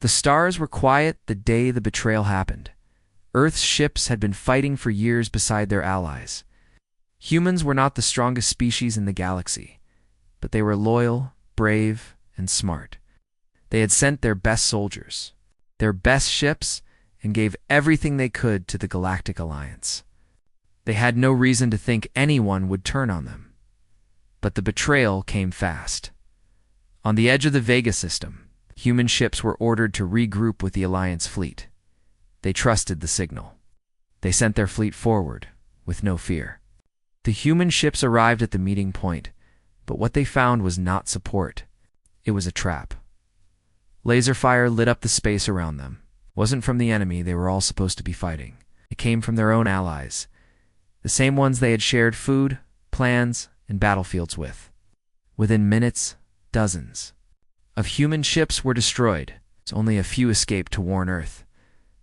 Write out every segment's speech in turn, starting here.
The stars were quiet the day the betrayal happened. Earth's ships had been fighting for years beside their allies. Humans were not the strongest species in the galaxy, but they were loyal, brave, and smart. They had sent their best soldiers, their best ships, and gave everything they could to the Galactic Alliance. They had no reason to think anyone would turn on them. But the betrayal came fast. On the edge of the Vega system, human ships were ordered to regroup with the Alliance fleet. They trusted the signal. They sent their fleet forward, with no fear. The human ships arrived at the meeting point, but what they found was not support. It was a trap. Laser fire lit up the space around them. It wasn't from the enemy they were all supposed to be fighting. It came from their own allies, the same ones they had shared food, plans, and battlefields with. Within minutes, dozens of human ships were destroyed. Only a few escaped to warn Earth.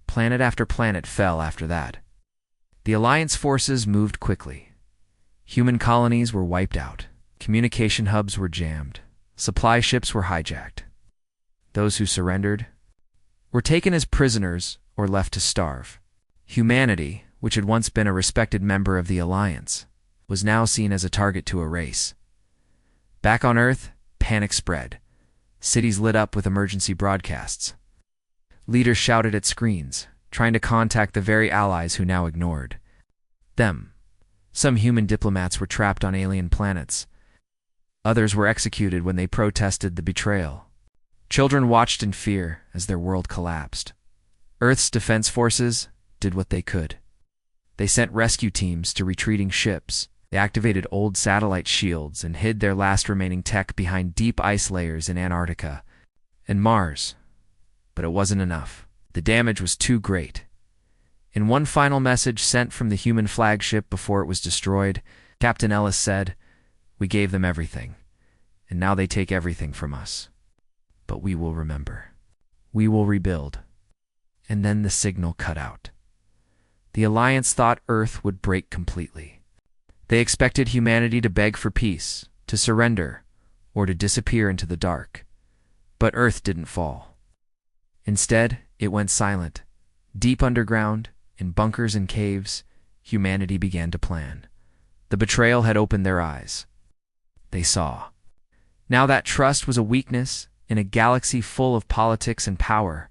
Planet after planet fell after that. The Alliance forces moved quickly. Human colonies were wiped out. Communication hubs were jammed. Supply ships were hijacked. Those who surrendered were taken as prisoners or left to starve. Humanity, which had once been a respected member of the Alliance, was now seen as a target to erase. Back on Earth, panic spread. Cities lit up with emergency broadcasts. Leaders shouted at screens, trying to contact the very allies who now ignored them. Some human diplomats were trapped on alien planets. Others were executed when they protested the betrayal. Children watched in fear as their world collapsed. Earth's defense forces did what they could. They sent rescue teams to retreating ships. They activated old satellite shields and hid their last remaining tech behind deep ice layers in Antarctica and Mars. But it wasn't enough. The damage was too great. In one final message sent from the human flagship before it was destroyed, Captain Ellis said, "We gave them everything, and now they take everything from us. But we will remember. We will rebuild." And then the signal cut out. The Alliance thought Earth would break completely. They expected humanity to beg for peace, to surrender, or to disappear into the dark. But Earth didn't fall. Instead, it went silent. Deep underground, in bunkers and caves, humanity began to plan. The betrayal had opened their eyes. They saw. Now that trust was a weakness in a galaxy full of politics and power.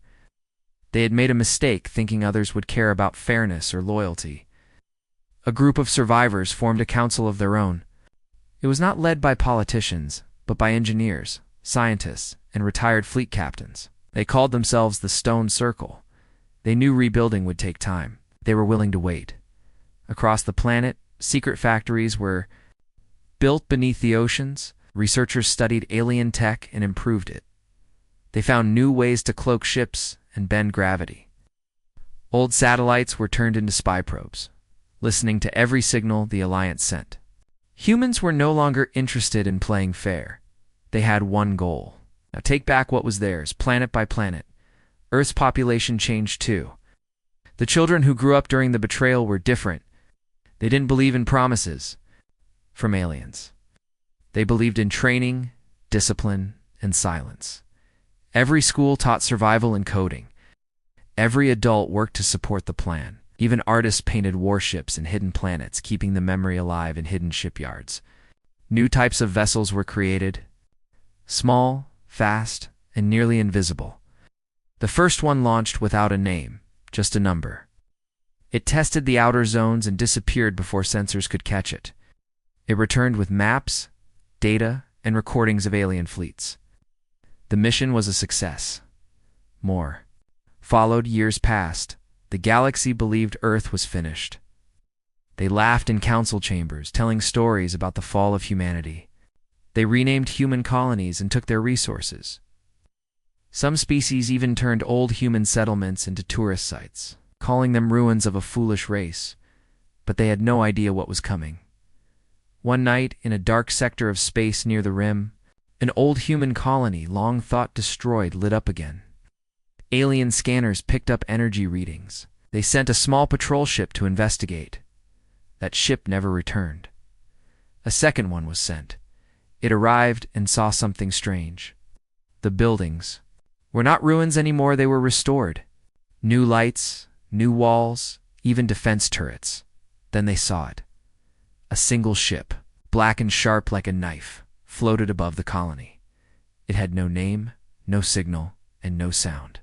They had made a mistake thinking others would care about fairness or loyalty. A group of survivors formed a council of their own. It was not led by politicians, but by engineers, scientists, and retired fleet captains. They called themselves the Stone Circle. They knew rebuilding would take time. They were willing to wait. Across the planet, secret factories were built beneath the oceans. Researchers studied alien tech and improved it. They found new ways to cloak ships and bend gravity. Old satellites were turned into spy probes, listening to every signal the Alliance sent. Humans were no longer interested in playing fair. They had one goal. Now take back what was theirs, planet by planet. Earth's population changed too. The children who grew up during the betrayal were different. They didn't believe in promises from aliens. They believed in training, discipline, and silence. Every school taught survival and coding. Every adult worked to support the plan. Even artists painted warships and hidden planets, keeping the memory alive in hidden shipyards. New types of vessels were created. Small, fast, and nearly invisible. The first one launched without a name, just a number. It tested the outer zones and disappeared before sensors could catch it. It returned with maps, data, and recordings of alien fleets. The mission was a success. More followed. Years passed. The galaxy believed Earth was finished. They laughed in council chambers, telling stories about the fall of humanity. They renamed human colonies and took their resources. Some species even turned old human settlements into tourist sites, calling them ruins of a foolish race. But they had no idea what was coming. One night, in a dark sector of space near the rim, an old human colony, long thought destroyed, lit up again. Alien scanners picked up energy readings. They sent a small patrol ship to investigate. That ship never returned. A second one was sent. It arrived and saw something strange. The buildings, were not ruins anymore, they were restored. New lights, new walls, even defense turrets. Then they saw it. A single ship, black and sharp like a knife, floated above the colony. It had no name, no signal, and no sound.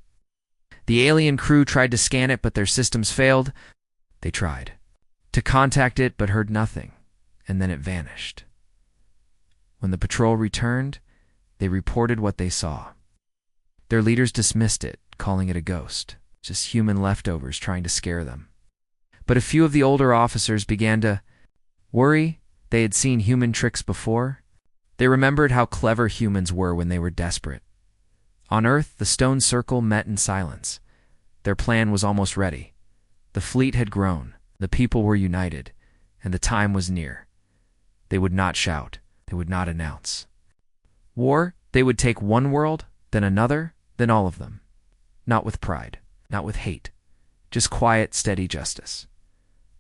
The alien crew tried to scan it, but their systems failed. They tried to contact it, but heard nothing, and then it vanished. When the patrol returned, they reported what they saw. Their leaders dismissed it, calling it a ghost, just human leftovers trying to scare them. But a few of the older officers began to worry. They had seen human tricks before. They remembered how clever humans were when they were desperate. On Earth, the stone circle met in silence. Their plan was almost ready. The fleet had grown, the people were united, and the time was near. They would not shout, they would not announce war. They would take one world, then another, then all of them. Not with pride, not with hate, just quiet, steady justice.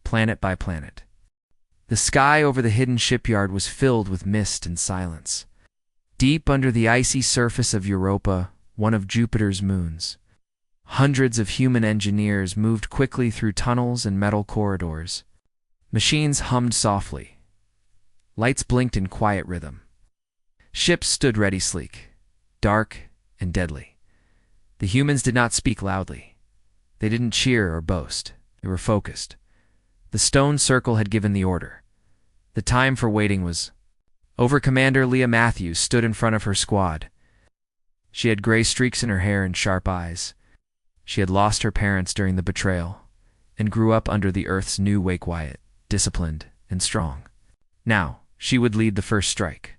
Planet by planet. The sky over the hidden shipyard was filled with mist and silence. Deep under the icy surface of Europa, one of Jupiter's moons, hundreds of human engineers moved quickly through tunnels and metal corridors. Machines hummed softly. Lights blinked in quiet rhythm. Ships stood ready, sleek, dark, and deadly. The humans did not speak loudly. They didn't cheer or boast. They were focused. The stone circle had given the order. The time for waiting was over. Commander Leah Matthews stood in front of her squad. She had gray streaks in her hair and sharp eyes. She had lost her parents during the betrayal and grew up under the Earth's new way, quiet, disciplined, and strong. Now, she would lead the first strike.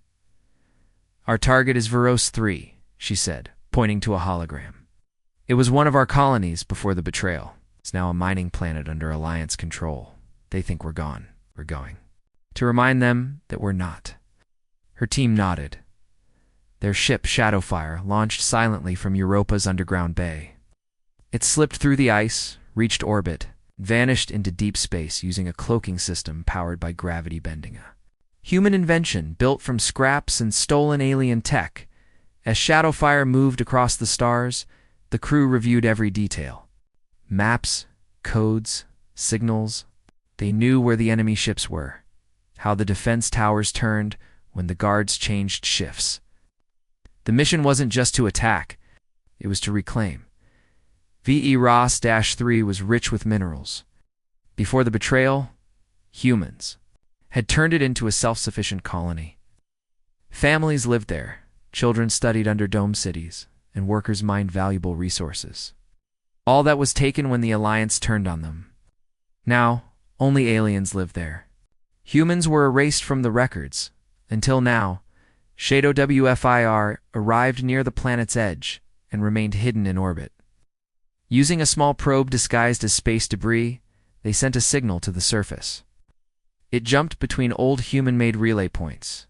Our target is Veros 3, she said, pointing to a hologram. It was one of our colonies before the betrayal. It's now a mining planet under Alliance control. They think we're gone. We're going. To remind them that we're not. Her team nodded. Their ship, Shadowfire, launched silently from Europa's underground bay. It slipped through the ice, reached orbit, vanished into deep space using a cloaking system powered by gravity bending. A human invention built from scraps and stolen alien tech. As Shadowfire moved across the stars, the crew reviewed every detail. Maps, codes, signals. They knew where the enemy ships were, how the defense towers turned when the guards changed shifts. The mission wasn't just to attack, it was to reclaim. VE-ROS-3 was rich with minerals. Before the betrayal, humans had turned it into a self-sufficient colony. Families lived there, children studied under dome cities, and workers mined valuable resources. All that was taken when the Alliance turned on them. Now, only aliens lived there. Humans were erased from the records. Until now, Shadow WFIR arrived near the planet's edge and remained hidden in orbit. Using a small probe disguised as space debris, they sent a signal to the surface. It jumped between old human-made relay points,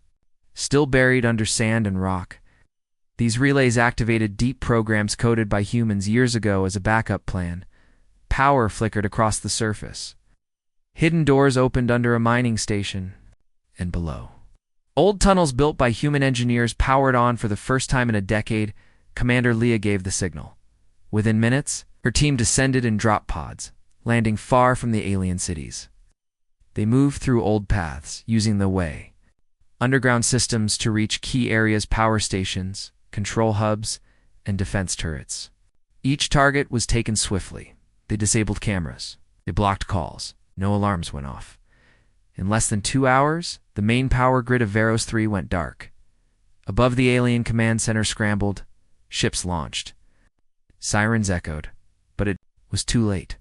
still buried under sand and rock. These relays activated deep programs coded by humans years ago as a backup plan. Power flickered across the surface. Hidden doors opened under a mining station and below. Old tunnels built by human engineers powered on for the first time in a decade. Commander Leah gave the signal. Within minutes, her team descended in drop pods, landing far from the alien cities. They moved through old paths, using the way, underground systems to reach key areas, power stations, control hubs, and defense turrets. Each target was taken swiftly. They disabled cameras. They blocked calls. No alarms went off. In less than 2 hours, the main power grid of Veros 3 went dark. Above the alien command center scrambled. Ships launched. Sirens echoed, but it was too late.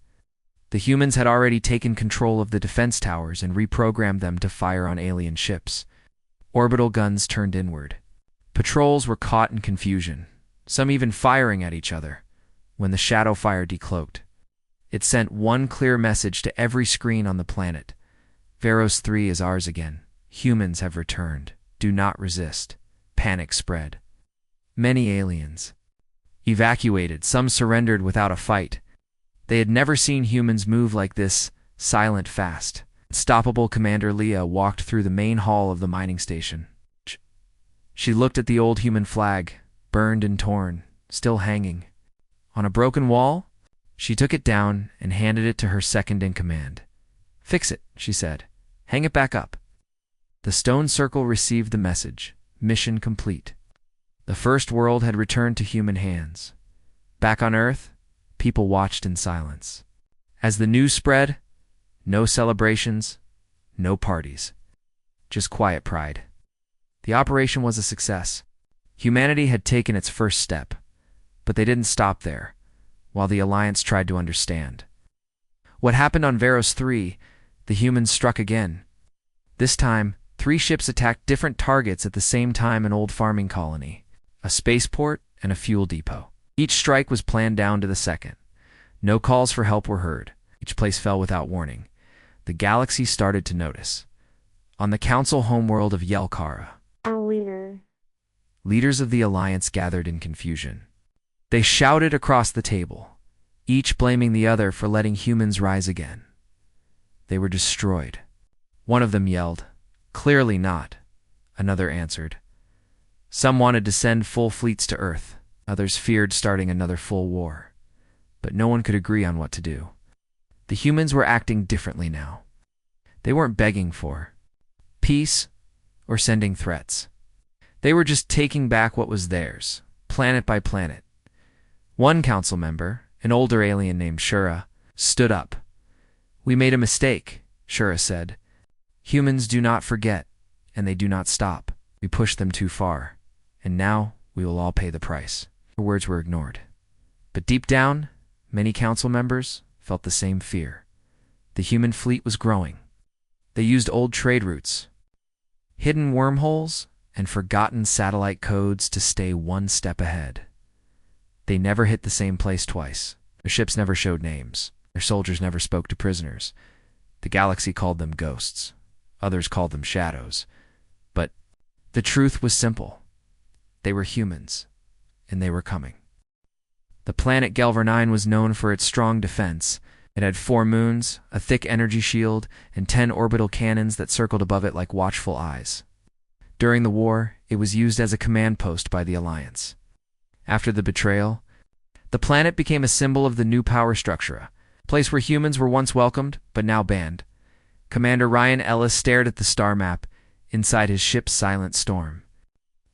The humans had already taken control of the defense towers and reprogrammed them to fire on alien ships. Orbital guns turned inward. Patrols were caught in confusion, some even firing at each other. When the Shadowfire decloaked, it sent one clear message to every screen on the planet. Veros 3 is ours again. Humans have returned. Do not resist. Panic spread. Many aliens evacuated. Some surrendered without a fight. They had never seen humans move like this, silent, fast. Unstoppable. Commander Leah walked through the main hall of the mining station. She looked at the old human flag, burned and torn, still hanging. On a broken wall, she took it down and handed it to her second-in-command. "Fix it," she said. "Hang it back up." The stone circle received the message. Mission complete. The first world had returned to human hands. Back on Earth, people watched in silence. As the news spread, no celebrations, no parties. Just quiet pride. The operation was a success. Humanity had taken its first step, but they didn't stop there, while the Alliance tried to understand. What happened on Veros 3, the humans struck again. This time, 3 ships attacked different targets at the same time: an old farming colony, a spaceport, and a fuel depot. Each strike was planned down to the second. No calls for help were heard. Each place fell without warning. The galaxy started to notice. On the council homeworld of Yelkara, leaders of the Alliance gathered in confusion. They shouted across the table, each blaming the other for letting humans rise again. They were destroyed. One of them yelled, "Clearly not." Another answered. Some wanted to send full fleets to Earth. Others feared starting another full war. But no one could agree on what to do. The humans were acting differently now. They weren't begging for peace or sending threats. They were just taking back what was theirs, planet by planet. One council member, an older alien named Shura, stood up. "We made a mistake," Shura said. "Humans do not forget, and they do not stop. We pushed them too far, and now we will all pay the price." Her words were ignored. But deep down, many council members felt the same fear. The human fleet was growing. They used old trade routes, hidden wormholes, and forgotten satellite codes to stay one step ahead. They never hit the same place twice. Their ships never showed names. Their soldiers never spoke to prisoners. The galaxy called them ghosts. Others called them shadows. But the truth was simple. They were humans, and they were coming. The planet Gelvar 9 was known for its strong defense. It had 4 moons, a thick energy shield, and 10 orbital cannons that circled above it like watchful eyes. During the war, it was used as a command post by the Alliance. After the betrayal, the planet became a symbol of the new power structure, a place where humans were once welcomed, but now banned. Commander Ryan Ellis stared at the star map inside his ship's silent storm.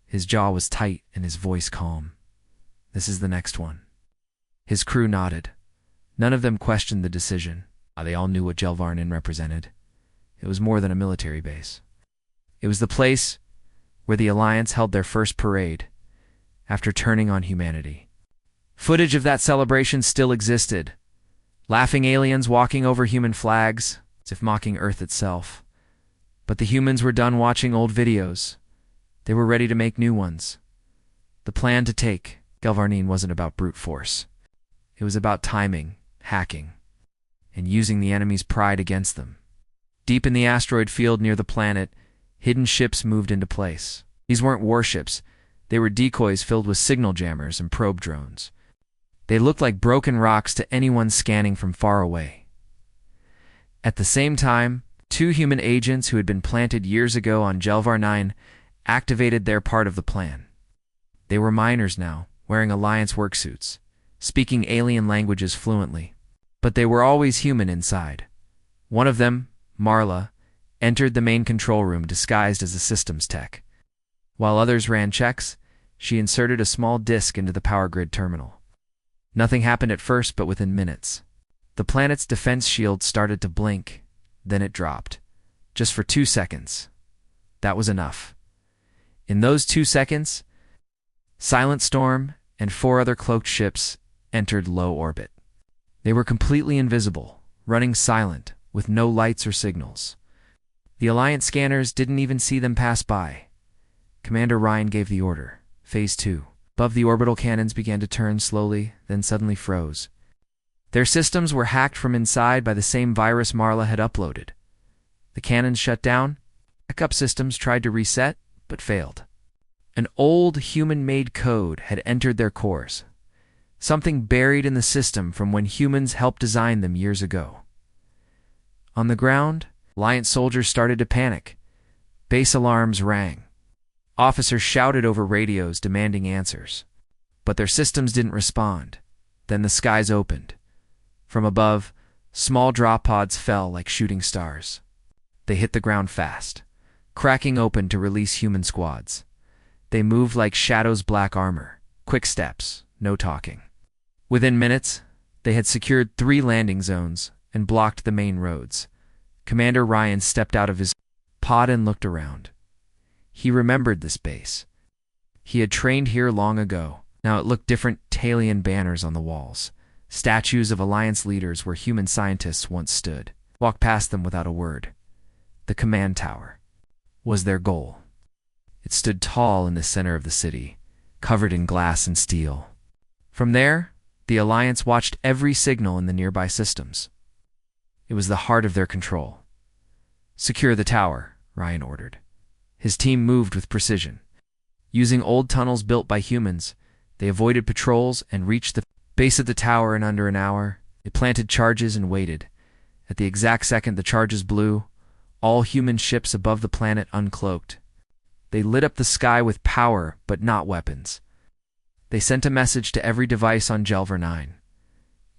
His jaw was tight and his voice calm. "This is the next one." His crew nodded. None of them questioned the decision. They all knew what Gelvarnin represented. It was more than a military base. It was the place where the Alliance held their first parade after turning on humanity. Footage of that celebration still existed. Laughing aliens walking over human flags, as if mocking Earth itself. But the humans were done watching old videos. They were ready to make new ones. The plan to take Gelvarnin wasn't about brute force. It was about timing, hacking, and using the enemy's pride against them. Deep in the asteroid field near the planet, hidden ships moved into place. These weren't warships. They were decoys filled with signal jammers and probe drones. They looked like broken rocks to anyone scanning from far away. At the same time, 2 human agents who had been planted years ago on Gelvar 9 activated their part of the plan. They were miners now, wearing Alliance worksuits, speaking alien languages fluently. But they were always human inside. One of them, Marla, entered the main control room disguised as a systems tech. While others ran checks, she inserted a small disk into the power grid terminal. Nothing happened at first, but within minutes. The planet's defense shield started to blink, then it dropped. Just for 2 seconds. That was enough. In those 2 seconds, Silent Storm and 4 other cloaked ships entered low orbit. They were completely invisible, running silent, with no lights or signals. The Alliance scanners didn't even see them pass by. Commander Ryan gave the order. Phase 2. Above, the orbital cannons began to turn slowly, then suddenly froze. Their systems were hacked from inside by the same virus Marla had uploaded. The cannons shut down. Backup systems tried to reset, but failed. An old human-made code had entered their cores. Something buried in the system from when humans helped design them years ago. On the ground, Alliance soldiers started to panic. Base alarms rang. Officers shouted over radios demanding answers. but their systems didn't respond. Then the skies opened. From above, small drop pods fell like shooting stars. They hit the ground fast, cracking open to release human squads. They moved like shadows' black armor, quick steps, no talking. Within minutes, they had secured 3 landing zones and blocked the main roads. Commander Ryan stepped out of his pod and looked around. He remembered this base. He had trained here long ago. Now it looked different. Talion banners on the walls, statues of Alliance leaders where human scientists once stood. Walked past them without a word. The command tower was their goal. It stood tall in the center of the city, covered in glass and steel. From there, the Alliance watched every signal in the nearby systems. It was the heart of their control. "Secure the tower," Ryan ordered. His team moved with precision. Using old tunnels built by humans, they avoided patrols and reached the base of the tower in under an hour. They planted charges and waited. At the exact second the charges blew, all human ships above the planet uncloaked. They lit up the sky with power, but not weapons. They sent a message to every device on Jelver 9.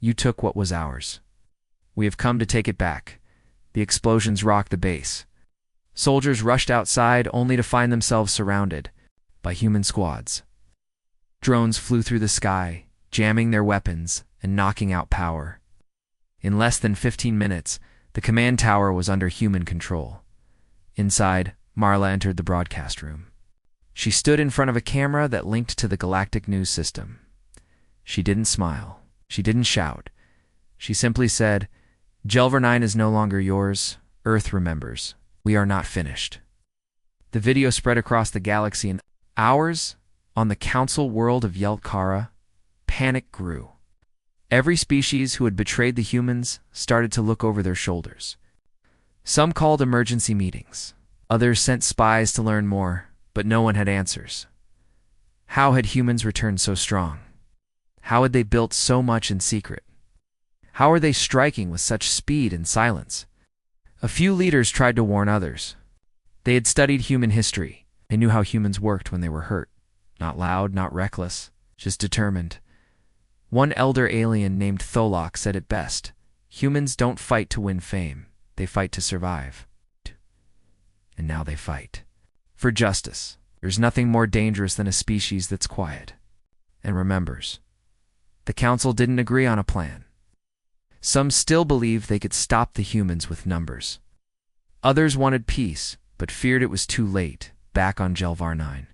"You took what was ours. We have come to take it back." The explosions rocked the base. Soldiers rushed outside only to find themselves surrounded by human squads. Drones flew through the sky, jamming their weapons and knocking out power. In less than 15 minutes, the command tower was under human control. Inside, Marla entered the broadcast room. She stood in front of a camera that linked to the galactic news system. She didn't smile. She didn't shout. She simply said, "Jelver 9 is no longer yours. Earth remembers. We are not finished." The video spread across the galaxy in hours. On the council world of Yelkara, panic grew. Every species who had betrayed the humans started to look over their shoulders. Some called emergency meetings. Others sent spies to learn more, but no one had answers. How had humans returned so strong? How had they built so much in secret? How were they striking with such speed and silence? A few leaders tried to warn others. They had studied human history. They knew how humans worked when they were hurt. Not loud, not reckless, just determined. One elder alien named Tholok said it best: "Humans don't fight to win fame. They fight to survive." And now they fight. For justice. There's nothing more dangerous than a species that's quiet and remembers. The council didn't agree on a plan. Some still believed they could stop the humans with numbers. Others wanted peace, but feared it was too late, back on Jelvar 9.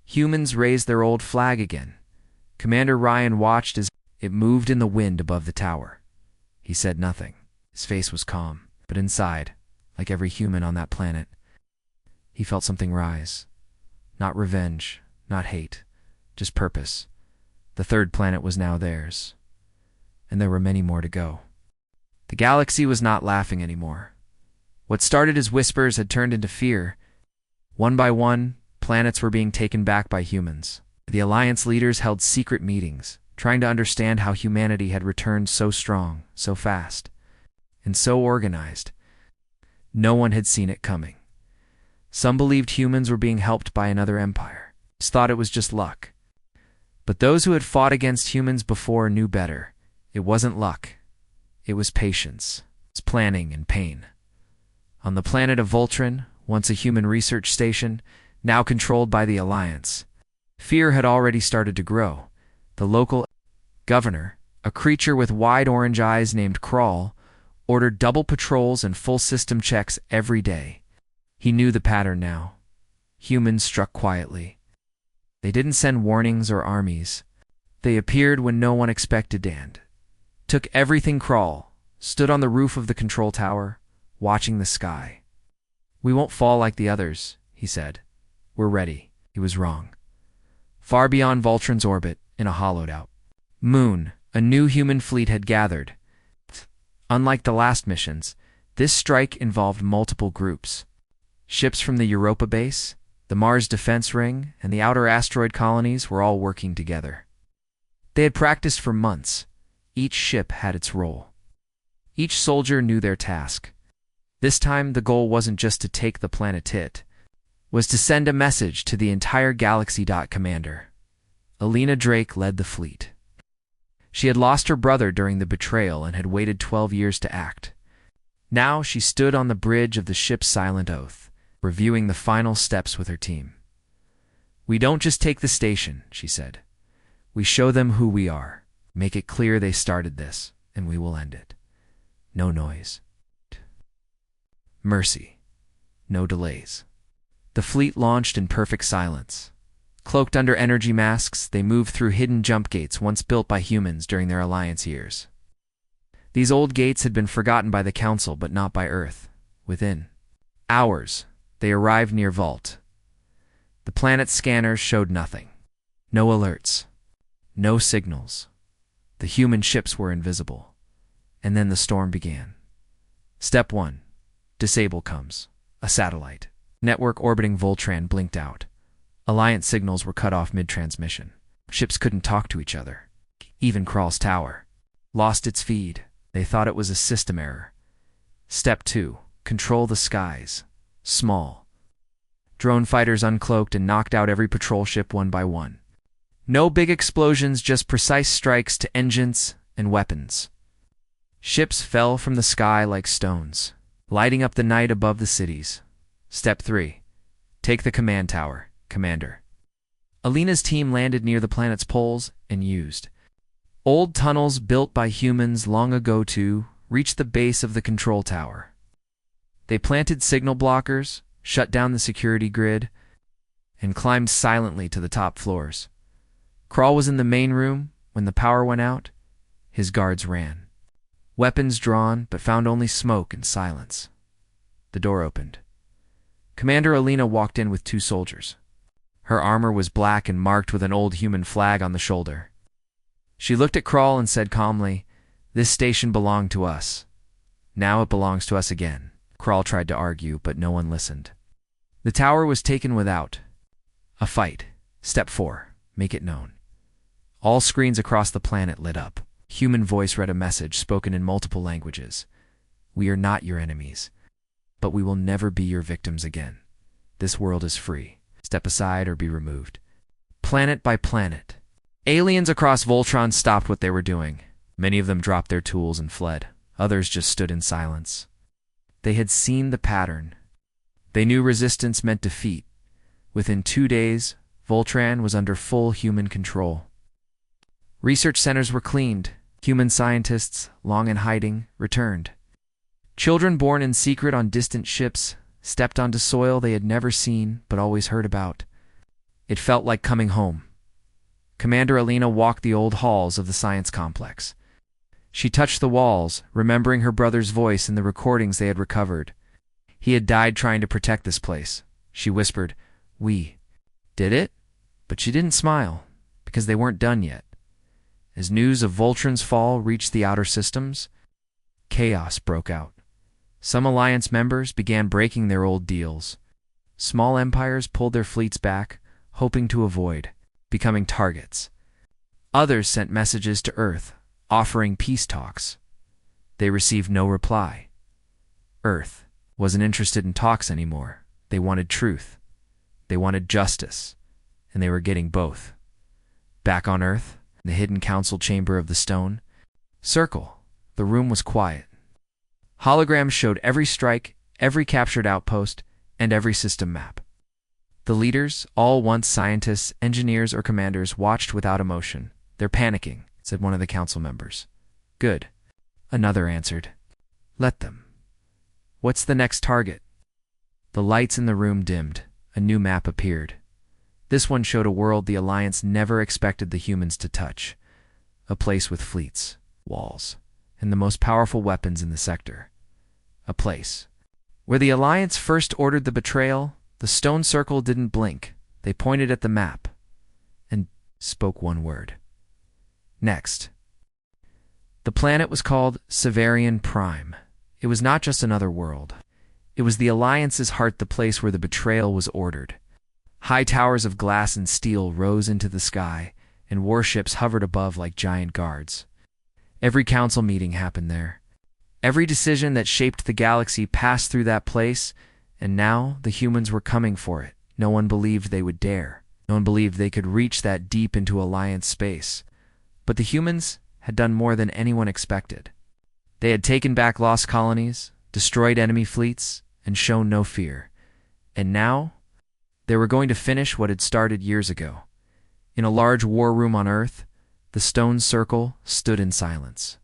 Humans raised their old flag again. Commander Ryan watched as it moved in the wind above the tower. He said nothing. His face was calm, but inside, like every human on that planet, he felt something rise. Not revenge, not hate, just purpose. The 3rd planet was now theirs. And there were many more to go. The galaxy was not laughing anymore. What started as whispers had turned into fear. One by one, planets were being taken back by humans. The Alliance leaders held secret meetings, trying to understand how humanity had returned so strong, so fast, and so organized. No one had seen it coming. Some believed humans were being helped by another empire. Others thought it was just luck. But those who had fought against humans before knew better. It wasn't luck. It was patience. It's planning and pain. On the planet of Voltron, once a human research station, now controlled by the Alliance, fear had already started to grow. The local governor, a creature with wide orange eyes named Crawl, ordered double patrols and full system checks every day. He knew the pattern now. Humans struck quietly. They didn't send warnings or armies. They appeared when no one expected and took everything. Crawl stood on the roof of the control tower, watching the sky. "We won't fall like the others," he said. "We're ready." He was wrong. Far beyond Voltron's orbit, in a hollowed-out moon, a new human fleet had gathered. Unlike the last missions, this strike involved multiple groups. Ships from the Europa base, the Mars defense ring, and the outer asteroid colonies were all working together. They had practiced for months. Each ship had its role. Each soldier knew their task. This time, the goal wasn't just to take the planet Tit, was to send a message to the entire galaxy. Commander, Alina Drake led the fleet. She had lost her brother during the betrayal and had waited 12 years to act. Now she stood on the bridge of the ship's silent oath, reviewing the final steps with her team. "We don't just take the station," she said. "We show them who we are, make it clear they started this, and we will end it. No noise. Mercy. No delays." The fleet launched in perfect silence. Cloaked under energy masks, they moved through hidden jump gates once built by humans during their Alliance years. These old gates had been forgotten by the Council, but not by Earth. Within hours, they arrived near Vault. The planet's scanners showed nothing. No alerts. No signals. The human ships were invisible. And then the storm began. Step 1. Disable comes. A satellite. Network orbiting Voltran blinked out. Alliance signals were cut off mid-transmission. Ships couldn't talk to each other. Even Krall's tower lost its feed. They thought it was a system error. Step 2. Control the skies. Small. Drone fighters uncloaked and knocked out every patrol ship one by one. No big explosions, just precise strikes to engines and weapons. Ships fell from the sky like stones, lighting up the night above the cities. Step 3. Take the command tower, Commander. Alina's team landed near the planet's poles and used old tunnels built by humans long ago to reach the base of the control tower. They planted signal blockers, shut down the security grid, and climbed silently to the top floors. Krall was in the main room when the power went out. His guards ran. Weapons drawn, but found only smoke and silence. The door opened. Commander Alina walked in with 2 soldiers. Her armor was black and marked with an old human flag on the shoulder. She looked at Krall and said calmly, "This station belonged to us. Now it belongs to us again." Krall tried to argue, but no one listened. The tower was taken without a fight. Step 4. Make it known. All screens across the planet lit up. Human voice read a message spoken in multiple languages. "We are not your enemies, but we will never be your victims again. This world is free. Step aside or be removed." Planet by planet, aliens across Voltron stopped what they were doing. Many of them dropped their tools and fled. Others just stood in silence. They had seen the pattern. They knew resistance meant defeat. Within 2 days, Voltran was under full human control. Research centers were cleaned. Human scientists, long in hiding, returned. Children born in secret on distant ships stepped onto soil they had never seen but always heard about. It felt like coming home. Commander Alina walked the old halls of the science complex. She touched the walls, remembering her brother's voice in the recordings they had recovered. He had died trying to protect this place. She whispered, "We did it?" But she didn't smile, because they weren't done yet. As news of Voltran's fall reached the outer systems, chaos broke out. Some Alliance members began breaking their old deals. Small empires pulled their fleets back, hoping to avoid becoming targets. Others sent messages to Earth, offering peace talks. They received no reply. Earth wasn't interested in talks anymore. They wanted truth. They wanted justice. And they were getting both. Back on Earth, in the hidden council chamber of the stone circle, the room was quiet. Holograms showed every strike, every captured outpost, and every system map. The leaders, all once scientists, engineers, or commanders, watched without emotion. "They're panicking," said one of the council members. "Good," another answered. "Let them. What's the next target?" The lights in the room dimmed. A new map appeared. This one showed a world the Alliance never expected the humans to touch. A place with fleets, walls, and the most powerful weapons in the sector. A place where the Alliance first ordered the betrayal. The stone circle didn't blink. They pointed at the map and spoke one word. Next. The planet was called Severian Prime. It was not just another world. It was the Alliance's heart, the place where the betrayal was ordered. High towers of glass and steel rose into the sky, and warships hovered above like giant guards. Every council meeting happened there. Every decision that shaped the galaxy passed through that place, and now the humans were coming for it. No one believed they would dare. No one believed they could reach that deep into Alliance space, but the humans had done more than anyone expected. They had taken back lost colonies, destroyed enemy fleets, and shown no fear. And now, they were going to finish what had started years ago. In a large war room on Earth, the stone circle stood in silence.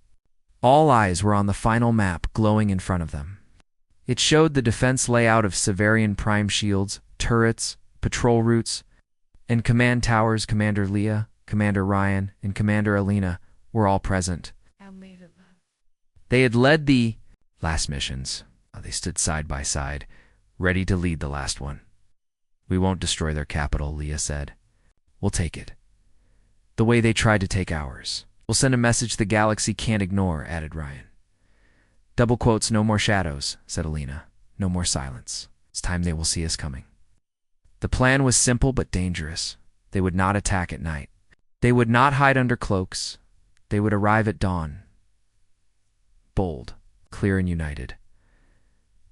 All eyes were on the final map glowing in front of them. It showed the defense layout of Severian prime shields, turrets, patrol routes, and command towers. Commander Leah, Commander Ryan, and Commander Alina were all present. They had led the last missions. They stood side by side, ready to lead the last one. "We won't destroy their capital," Leah said. "We'll take it. The way they tried to take ours. We'll send a message the galaxy can't ignore," added Ryan. "Double quotes, no more shadows," said Alina. "No more silence. It's time they will see us coming." The plan was simple but dangerous. They would not attack at night. They would not hide under cloaks. They would arrive at dawn. Bold, clear, and united.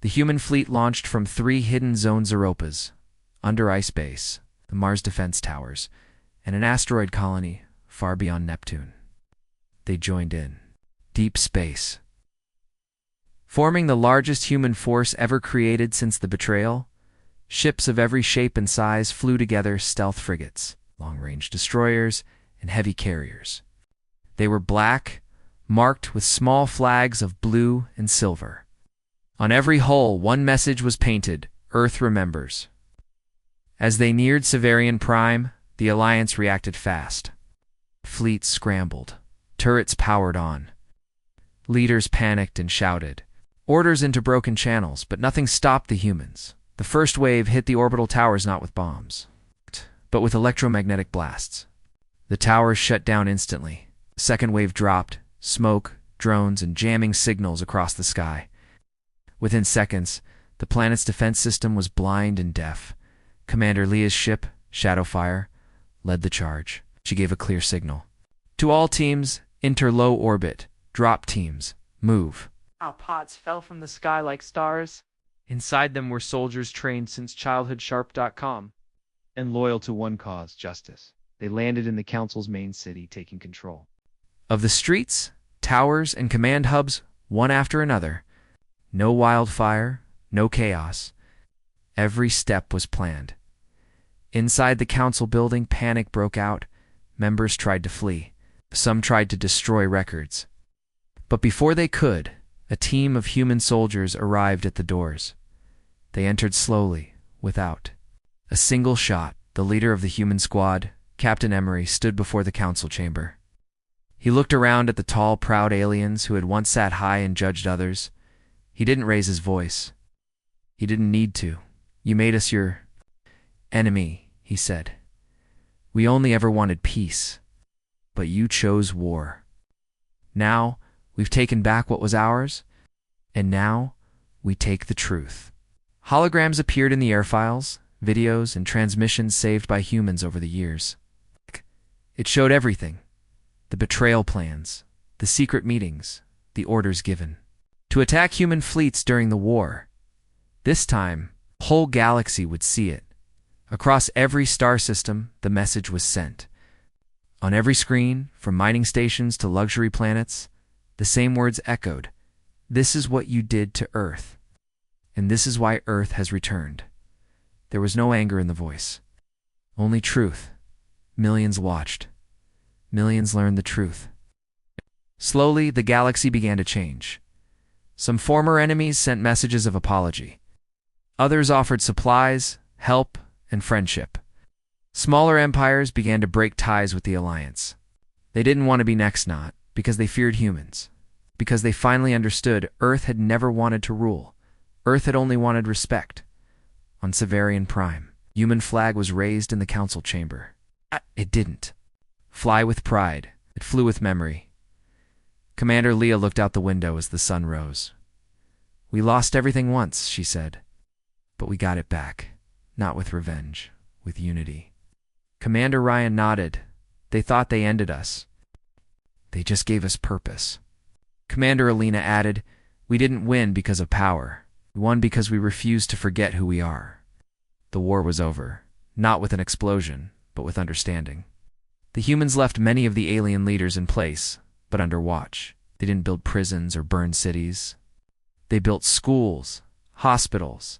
The human fleet launched from 3 hidden zone Zeropas, under Ice Base, the Mars Defense Towers, and an asteroid colony far beyond Neptune. They joined in. Deep space. Forming the largest human force ever created since the betrayal, ships of every shape and size flew together: stealth frigates, long-range destroyers, and heavy carriers. They were black, marked with small flags of blue and silver. On every hull, one message was painted: Earth remembers. As they neared Severian Prime, the Alliance reacted fast. Fleets scrambled. Turrets powered on. Leaders panicked and shouted orders into broken channels, but nothing stopped the humans. The first wave hit the orbital towers not with bombs, but with electromagnetic blasts. The towers shut down instantly. The second wave dropped, smoke, drones, and jamming signals across the sky. Within seconds, the planet's defense system was blind and deaf. Commander Leah's ship, Shadowfire, led the charge. She gave a clear signal. "To all teams, enter low orbit. Drop teams. Move." Our pods fell from the sky like stars. Inside them were soldiers trained since childhood sharp.com and loyal to one cause, justice. They landed in the Council's main city, taking control Of the streets, towers, and command hubs, one after another. No wildfire, no chaos. Every step was planned. Inside the Council building, panic broke out. Members tried to flee. Some tried to destroy records. But before they could, a team of human soldiers arrived at the doors. They entered slowly, without a single shot. The leader of the human squad, Captain Emery, stood before the Council chamber. He looked around at the tall, proud aliens who had once sat high and judged others. He didn't raise his voice. He didn't need to. "You made us your enemy," he said. "We only ever wanted peace, but you chose war. Now, we've taken back what was ours, and now we take the truth." Holograms appeared in the air files, videos, and transmissions saved by humans over the years. It showed everything: the betrayal plans, the secret meetings, the orders given to attack human fleets during the war. This time, the whole galaxy would see it. Across every star system, the message was sent. On every screen, from mining stations to luxury planets, the same words echoed: "This is what you did to Earth. And this is why Earth has returned." There was no anger in the voice, only truth. Millions watched. Millions learned the truth. Slowly, the galaxy began to change. Some former enemies sent messages of apology. Others offered supplies, help, and friendship. Smaller empires began to break ties with the Alliance. They didn't want to be next, not because they feared humans, because they finally understood Earth had never wanted to rule. Earth had only wanted respect. On Severian Prime, human flag was raised in the Council chamber. It didn't fly with pride. It flew with memory. Commander Leah looked out the window as the sun rose. "We lost everything once," she said, "but we got it back. Not with revenge, with unity." Commander Ryan nodded. "They thought they ended us. They just gave us purpose." Commander Alina added, "We didn't win because of power. We won because we refused to forget who we are." The war was over, not with an explosion, but with understanding. The humans left many of the alien leaders in place, but under watch. They didn't build prisons or burn cities. They built schools, hospitals,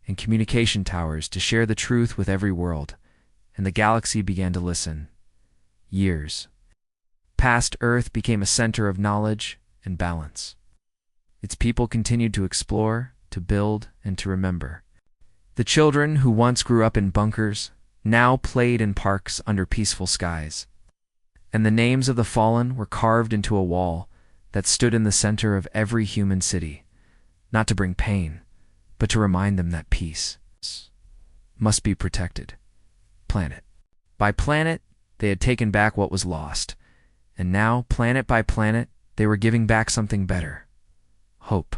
and communication towers to share the truth with every world, and the galaxy began to listen. Years past, Earth became a center of knowledge and balance. Its people continued to explore, to build, and to remember. The children who once grew up in bunkers now played in parks under peaceful skies. And the names of the fallen were carved into a wall that stood in the center of every human city, not to bring pain, but to remind them that peace must be protected. Planet by planet, they had taken back what was lost, and now, planet by planet, they were giving back something better: hope.